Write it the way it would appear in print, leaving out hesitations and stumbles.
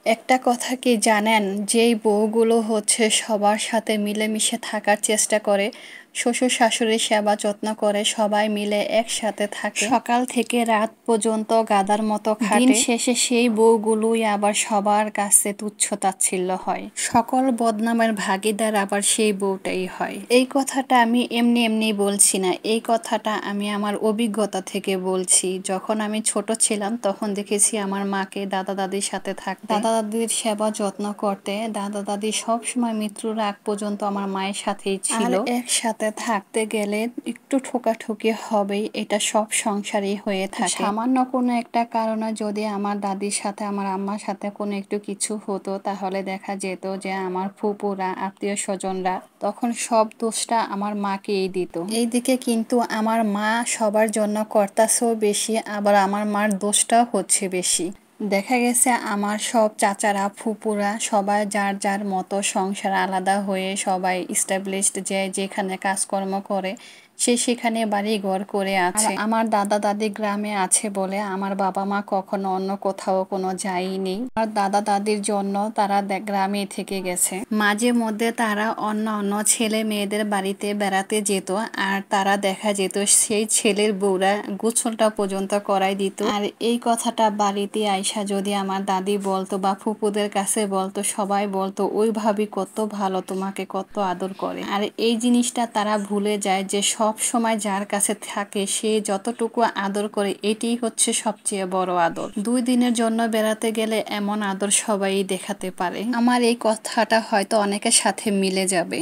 একটা কথা কি জানেন, যেই বউগুলো হচ্ছে সবার সাথে মিলেমিশে থাকার চেষ্টা করে, শ্বশুর শাশুড়ির সেবা যত্ন করে, সবাই মিলে একসাথে থাকে, সকাল থেকে রাত পর্যন্ত গাধার মতো খাটে, দিন শেষে সেই বউগুলোই আবার সবার কাছে তুচ্ছ তাচ্ছিল্য হয়। সকল বদনামের ভাগীদার আবার সেই বউটাই হয়। এই কথাটা আমি এমনি এমনি বলছি না, এই কথাটা আমি আমার অভিজ্ঞতা থেকে বলছি। যখন আমি ছোট ছিলাম তখন দেখেছি আমার মাকে দাদা দাদির সাথে থাকতে, দাদা দাদির সেবা যত্ন করতে। দাদা দাদি সবসময় মৃত্যুর আগ পর্যন্ত আমার মায়ের সাথেই ছিল। আর একসাথে থাকতে গেলে একটু ঠোকাঠুকি হবেই, এটা সব সংসারেই হয়ে থাকে। সামান্য কোনো একটা কারণে যদি আমার দাদির সাথে আমার আম্মার সাথে কোনো একটু কিছু হতো, তাহলে দেখা যেত যে আমার ফুপুরা আত্মীয় স্বজনরা তখন সব দোষটা আমার মাকেই দিত। এইদিকে কিন্তু আমার মা সবার জন্য কর্তাছেও বেশি, আবার আমার মার দোষটাও হচ্ছে বেশি। দেখা গেছে আমার সব চাচারা ফুপুরা সবাই যার যার মতো সংসার আলাদা হয়ে সবাই ইস্টাবলিশড, যে যেখানে কাজকর্ম করে সে সেখানে বাড়ি ঘর করে আছে। আমার দাদা দাদি গ্রামে আছে বলে আমার বাবা মা কখনো অন্য কোথাও কোনো যায়নি। আর দাদা দাদির জন্য তারা গ্রামে থেকে গেছে। মাঝে মধ্যে তারা অন্য অন্য ছেলে মেয়েদের বাড়িতে বেড়াতে যেত, আর তারা দেখা যেত সেই ছেলের বউরা গোসলটা পর্যন্ত করাই দিত। আর এই কথাটা বাড়িতে আইসা যদি আমার দাদি বলতো বা ফুপুদের কাছে বলতো, সবাই বলতো ওই ভাবি কত ভালো, তোমাকে কত আদর করে। আর এই জিনিসটা তারা ভুলে যায় যে সব সময় যার কাছে থাকে সে যতটুকু আদর করে এটিই হচ্ছে সবচেয়ে বড় আদর। 2 দিনের জন্য বেড়াতে গেলে এমন আদর সবাই দেখাতে পারে। আমার এই কথাটা হয়তো অনেকের সাথে মিলে যাবে।